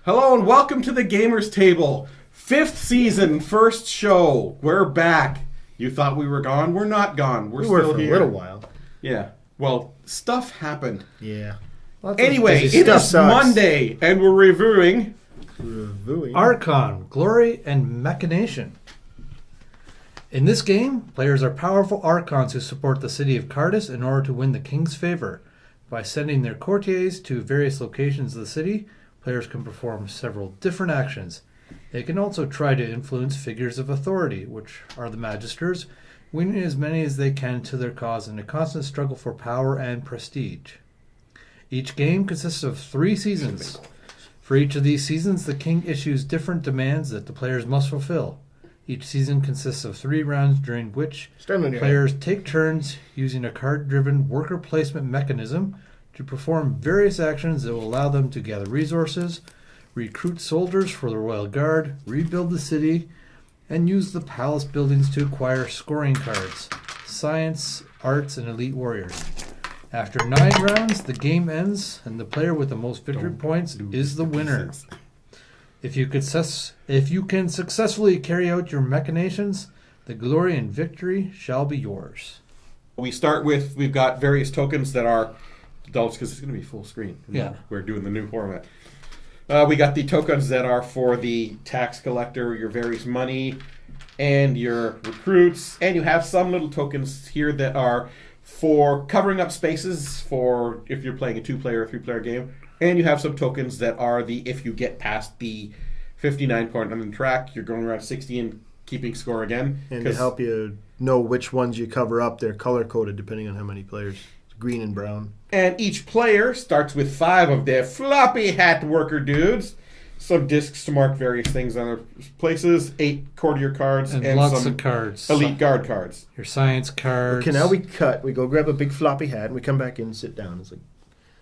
Hello and welcome to the Gamers Table. 5th season, first show. We're back. You thought we were gone? We're not gone. We're still for here. a little while. Yeah. Well, stuff happened. Yeah. Anyway, it is Monday, and we're reviewing Archon, Glory, and Machination. In this game, players are powerful Archons who support the city of Cardis in order to win the king's favor. By sending their courtiers to various locations of the city, players can perform several different actions. They can also try to influence figures of authority, which are the magisters, winning as many as they can to their cause in a constant struggle for power and prestige. Each game consists of 3 seasons. For each of these seasons, the king issues different demands that the players must fulfill. Each season consists of 3 rounds during which players take turns using a card-driven worker placement mechanism to perform various actions that will allow them to gather resources, recruit soldiers for the Royal Guard, rebuild the city, and use the palace buildings to acquire scoring cards, science, arts, and elite warriors. After 9 rounds, the game ends, and the player with the most victory points is the winner. If you can successfully carry out your machinations, the glory and victory shall be yours. We start with, we've got various tokens that are adults, because it's going to be full screen. Yeah. We're doing the new format. We got the tokens that are for the tax collector, your various money, and your recruits. And you have some little tokens here that are for covering up spaces for if you're playing a 2-player or 3-player game. And you have some tokens that are the if you get past the 59 point on the track, you're going around 60 and keeping score again. And to help you know which ones you cover up, they're color-coded depending on how many players. Green and brown. And each player starts with 5 of their floppy hat worker dudes. Some discs to mark various things on their places. 8 courtier cards. And lots of cards. Elite guard cards. Your science cards. Okay, now we cut. We go grab a big floppy hat and we come back in and sit down. It's like...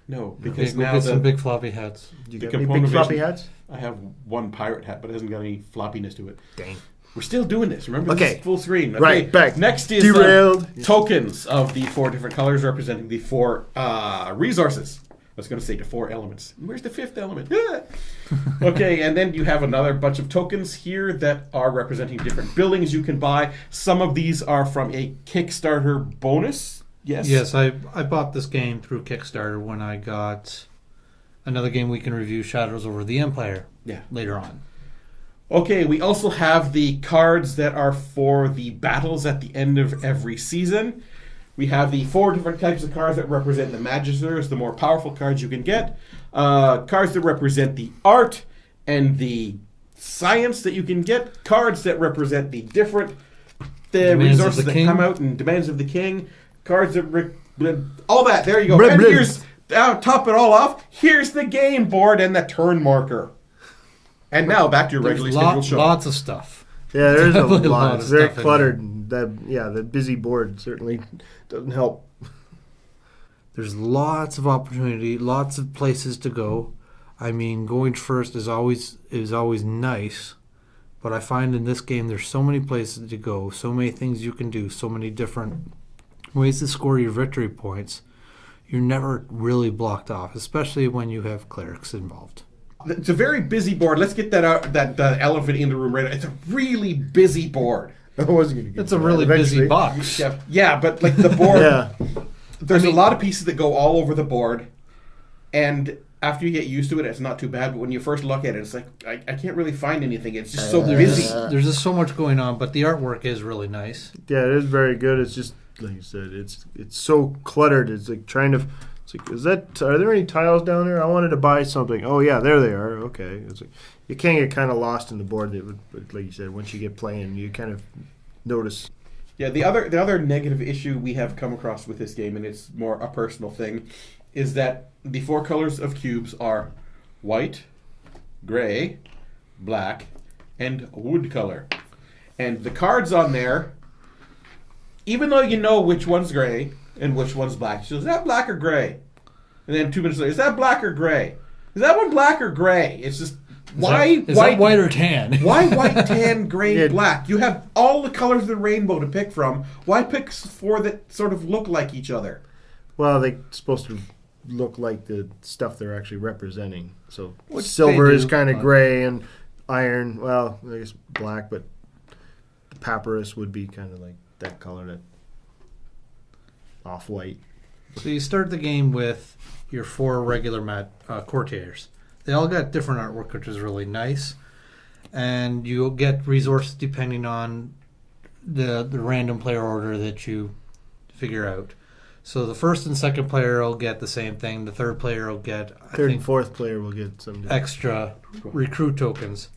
No, because okay, now get some big floppy hats. You got any big floppy hats? I have one pirate hat, but it hasn't got any floppiness to it. Dang. We're still doing this. Remember, okay. This is full screen. Okay. Right, back. Next is tokens of the 4 different colors representing the 4 resources. I was going to say the 4 elements. Where's the 5th element? Okay, and then you have another bunch of tokens here that are representing different buildings you can buy. Some of these are from a Kickstarter bonus. Yes. Yes, I bought this game through Kickstarter when I got another game we can review, Shadows Over the Empire, later on. Okay, we also have the cards that are for the battles at the end of every season. We have the 4 different types of cards that represent the magisters, the more powerful cards you can get. Cards that represent the art and the science that you can get. Cards that represent the different resources that come out and demands of the king. Cards that... all that, there you go. And here's... top it all off, here's the game board and the turn marker. And now back to your regularly scheduled show. Lots of stuff. Yeah, there's a lot. It's very cluttered. The busy board certainly doesn't help. There's lots of opportunity, lots of places to go. I mean, going first is always nice, but I find in this game there's so many places to go, so many things you can do, so many different ways to score your victory points. You're never really blocked off, especially when you have clerics involved. It's a very busy board. Let's get that out, that elephant in the room right now. It's a really busy board. It's a really busy box. Yeah, but like the board, there's a lot of pieces that go all over the board, and after you get used to it, it's not too bad. But when you first look at it, it's like, I can't really find anything. It's just so busy. There's just so much going on, but the artwork is really nice. Yeah, it is very good. It's just, like you said, it's so cluttered. It's like trying to... It's like, are there any tiles down there? I wanted to buy something. Oh, yeah, there they are. Okay. It's like, you can get kind of lost in the board. But like you said, once you get playing, you kind of notice. Yeah, the other negative issue we have come across with this game, and it's more a personal thing, is that the 4 colors of cubes are white, gray, black, and wood color. And the cards on there, even though you know which one's gray and which one's black, so is that black or gray? And then 2 minutes later, is that black or gray? Is that one black or gray? It's just, is that white or tan? Why white, tan, gray, black? You have all the colors of the rainbow to pick from. Why pick 4 that sort of look like each other? Well, they're supposed to look like the stuff they're actually representing. So Which silver they is do, kind of but- gray, and iron, well, I guess black, but the papyrus would be kind of like that color, that off-white. So you start the game with your 4 regular courtiers. They all got different artwork, which is really nice. And you'll get resources depending on the random player order that you figure out. So the first and second player will get the same thing. The third player will get, I Third think, and fourth player will get some extra recruit tokens.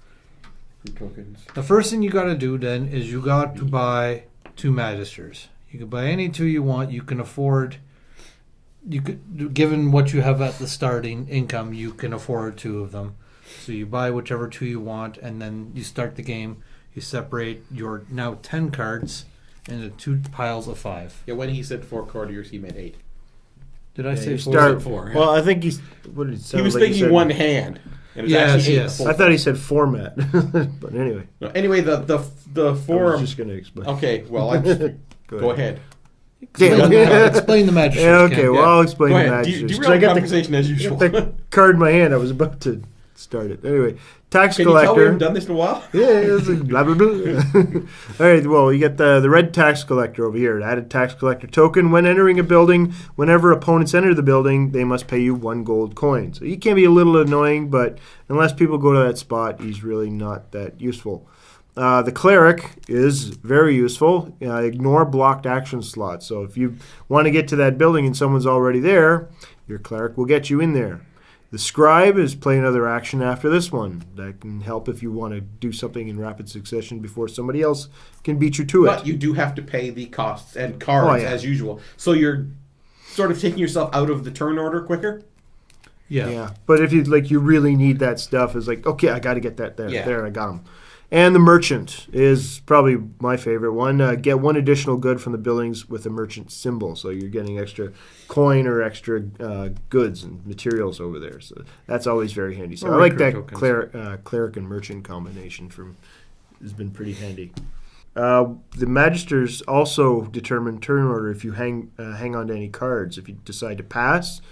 Tokens. The first thing you got to do then is you got to buy 2 magisters. You can buy any 2 you want. You can afford. You could, given what you have at the starting income, you can afford 2 of them. So you buy whichever 2 you want, and then you start the game. You separate your now 10 cards into 2 piles of 5. Yeah, when he said 4 courtiers, he meant 8. Did I Yeah, say you 4? start- 4. Well, I think what did it He sound was like thinking said? one hand. And it's Yes, actually 8 yes. the full I thought he said format. But anyway, No, anyway, the I was four. just going to explain. Okay, well, I'm just, go ahead. Explain, explain the magisters. Yeah, okay, Ken. well, I'll explain Go the ahead. magisters. 'Cause Derail I the got the, conversation as usual. got the card in my hand. I was about to start it. Anyway, tax Can you tell we collector. haven't done this in a while? Yeah, it's like blah blah blah. All right, well, you get the red tax collector over here. Added tax collector token. When entering a building, whenever opponents enter the building, they must pay you 1 gold coin. So he can be a little annoying, but unless people go to that spot, he's really not that useful. The cleric is very useful. Ignore blocked action slots. So if you want to get to that building and someone's already there, your cleric will get you in there. The scribe is play another action after this one. That can help if you want to do something in rapid succession before somebody else can beat you to it. But you do have to pay the costs and cards yeah. as usual. So you're sort of taking yourself out of the turn order quicker. Yeah. But if you really need that stuff, it's like, okay, I got to get that there. Yeah. There, I got them. And the merchant is probably my favorite one. Get 1 additional good from the buildings with a merchant symbol. So you're getting extra coin or extra goods and materials over there. So that's always very handy. So Or I like recruit that tokens. cleric and merchant combination has been pretty handy. The magisters also determine turn order if you hang on to any cards. If you decide to pass,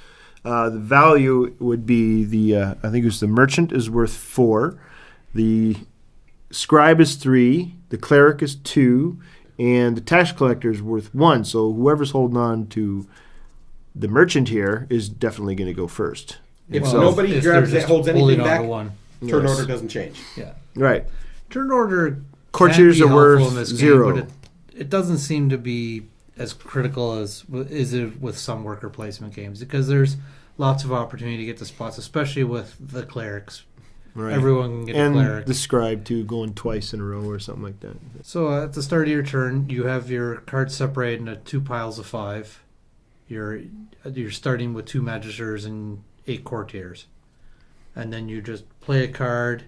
the value would be I think it was the merchant is worth 4. The scribe is 3, the cleric is 2, and the tax collector is worth 1. So whoever's holding on to the merchant here is definitely going to go first. If Well, nobody if grabs they're it, just holds holding anything on to back, one. turn Yes. order doesn't change. Yeah. Right. Turn order Courtiers can be are worth helpful in this 0. game, but it doesn't seem to be as critical as is it with some worker placement games, because there's lots of opportunity to get to spots, especially with the clerics. Right. Everyone can get and a cleric. the scribe too, going twice in a row or something like that. So at the start of your turn, you have your cards separated into 2 piles of 5. You're starting with 2 magisters and 8 courtiers, and then you just play a card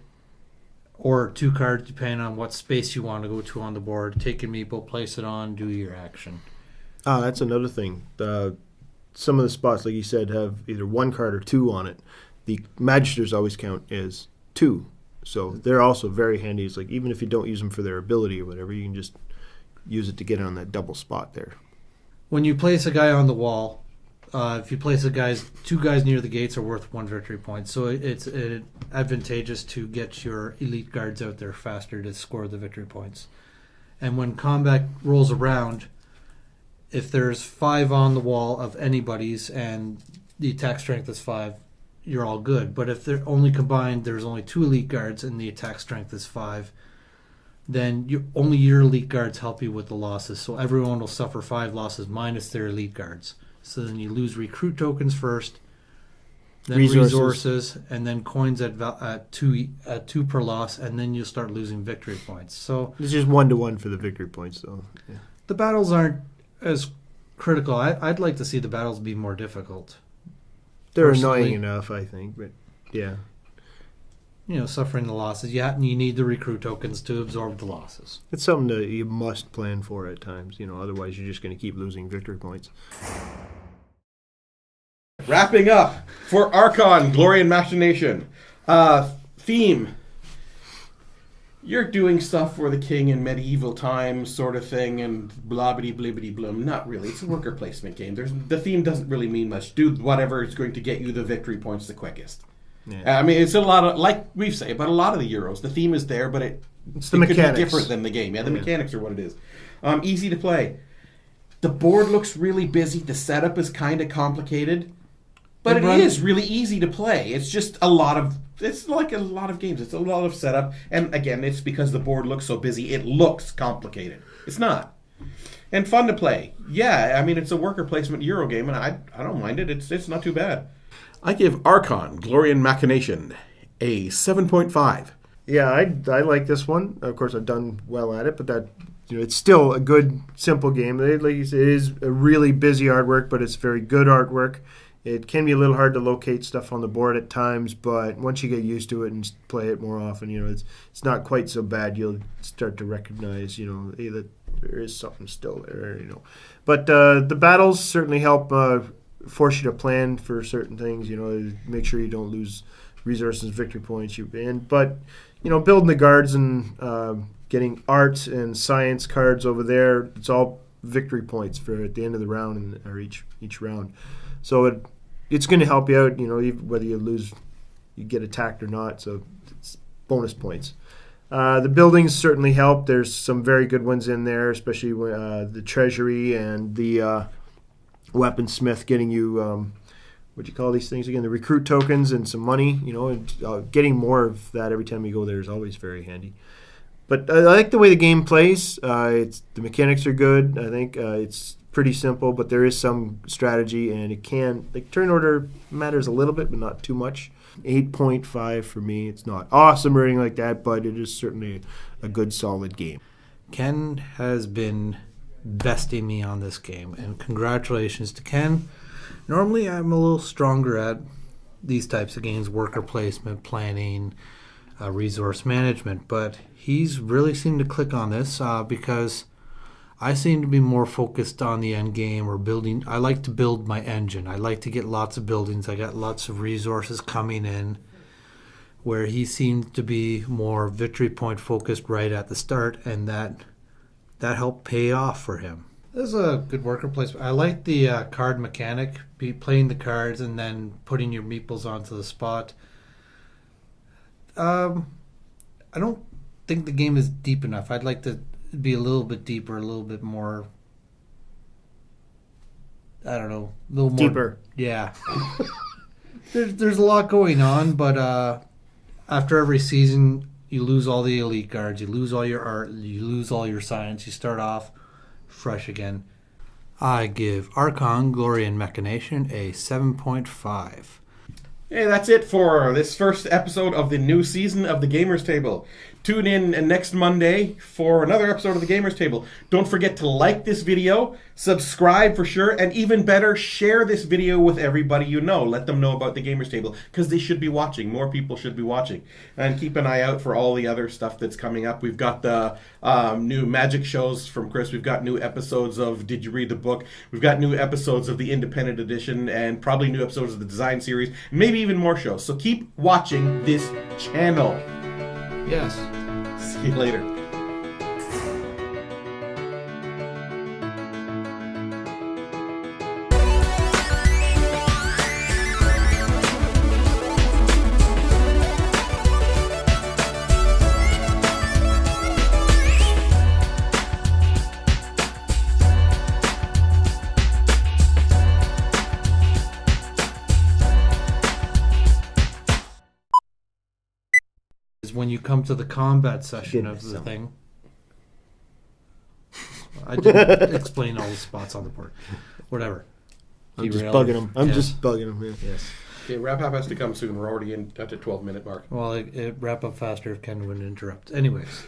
or 2 cards depending on what space you want to go to on the board. Take a meeple, place it on, do your action. That's another thing. Some of the spots, like you said, have either 1 card or 2 on it. The magisters always count as 2. So they're also very handy. It's like even if you don't use them for their ability or whatever, you can just use it to get on that double spot there. When you place a guy on the wall, if you place 2 guys near the gates are worth 1 victory point. So it's advantageous to get your elite guards out there faster to score the victory points. And when combat rolls around, if there's 5 on the wall of anybody's and the attack strength is 5, you're all good. But if they're only combined, there's only 2 elite guards and the attack strength is 5, then only your elite guards help you with the losses. So everyone will suffer 5 losses minus their elite guards. So then you lose recruit tokens first, then resources and then coins at 2 per loss, and then you'll start losing victory points. So It's just 1-to-1 for the victory points, though. Yeah. the battles aren't as critical. I'd like to see the battles be more difficult. They're Personally- annoying enough, I think, but yeah. Suffering the losses. You need the recruit tokens to absorb the losses. It's something that you must plan for at times. Otherwise you're just going to keep losing victory points. Wrapping up for Archon, Glory and Machination. Theme. you're doing stuff for the king in medieval times sort of thing and blah-bitty blibbity bloom. Not really. It's a worker placement game. The theme doesn't really mean much. Do whatever is going to get you the victory points the quickest. Yeah. I mean, it's a lot of, like we've said about a lot of the Euros, the theme is there, but it's the it could mechanics. be different than the game. Yeah, the mechanics are what it is. Easy to play. The board looks really busy. The setup is kind of complicated, but it is really easy to play. It's just it's like a lot of games. It's a lot of setup. And again, it's because the board looks so busy. It looks complicated. It's not. And fun to play. Yeah, I mean, it's a worker placement Euro game, and I don't mind it. It's not too bad. I give Archon, Glory and Machination, a 7.5. Yeah, I like this one. Of course, I've done well at it, but it's still a good, simple game. Like you said, it is a really busy artwork, but it's very good artwork. It can be a little hard to locate stuff on the board at times, but once you get used to it and play it more often, it's not quite so bad. You'll start to recognize, hey, that there is something still there, But the battles certainly help force you to plan for certain things, make sure you don't lose resources, victory points. But building the guards and getting arts and science cards over there, it's all victory points for at the end of the round or each round. So it's going to help you out, whether you lose, you get attacked or not. So it's bonus points. The buildings certainly help. There's some very good ones in there, especially the treasury and the weaponsmith getting you, what do you call these things again? The recruit tokens and some money, and getting more of that every time you go there is always very handy. But I like the way the game plays. The mechanics are good. I think it's pretty simple, but there is some strategy, and turn order matters a little bit, but not too much. 8.5 for me. It's not awesome or anything like that, but it is certainly a good, solid game. Ken has been besting me on this game, and congratulations to Ken. Normally I'm a little stronger at these types of games, worker placement, planning, resource management, but he's really seemed to click on this because I seem to be more focused on the end game or building. I like to build my engine. I like to get lots of buildings. I got lots of resources coming in, where he seemed to be more victory point focused right at the start, and that helped pay off for him. This is a good worker placement. I like the card mechanic, playing the cards and then putting your meeples onto the spot. I don't think the game is deep enough. I'd like to be a little bit deeper, a little bit more, I don't know, a little more deeper. Yeah. there's a lot going on, but after every season you lose all the elite guards, you lose all your art, you lose all your science, you start off fresh again. I give Archon, Glory and Machination a 7.5. Hey, that's it for this first episode of the new season of the Gamers Table. Tune in next Monday for another episode of the Gamers Table. Don't forget to like this video, subscribe for sure, and even better, share this video with everybody you know. Let them know about the Gamers Table, because they should be watching. More people should be watching. And keep an eye out for all the other stuff that's coming up. We've got the new magic shows from Chris. We've got new episodes of Did You Read the Book? We've got new episodes of the Independent Edition, and probably new episodes of the Design Series, maybe even more shows. So keep watching this channel. Yes. See you later. When you come to the combat session of the thing. I didn't explain all the spots on the board. Whatever. I'm just bugging him. I'm just bugging him. Yeah. Yes. Okay, wrap up has to come soon. We're already at the 12-minute mark. Well, it wrap up faster if Ken wouldn't interrupt. Anyways.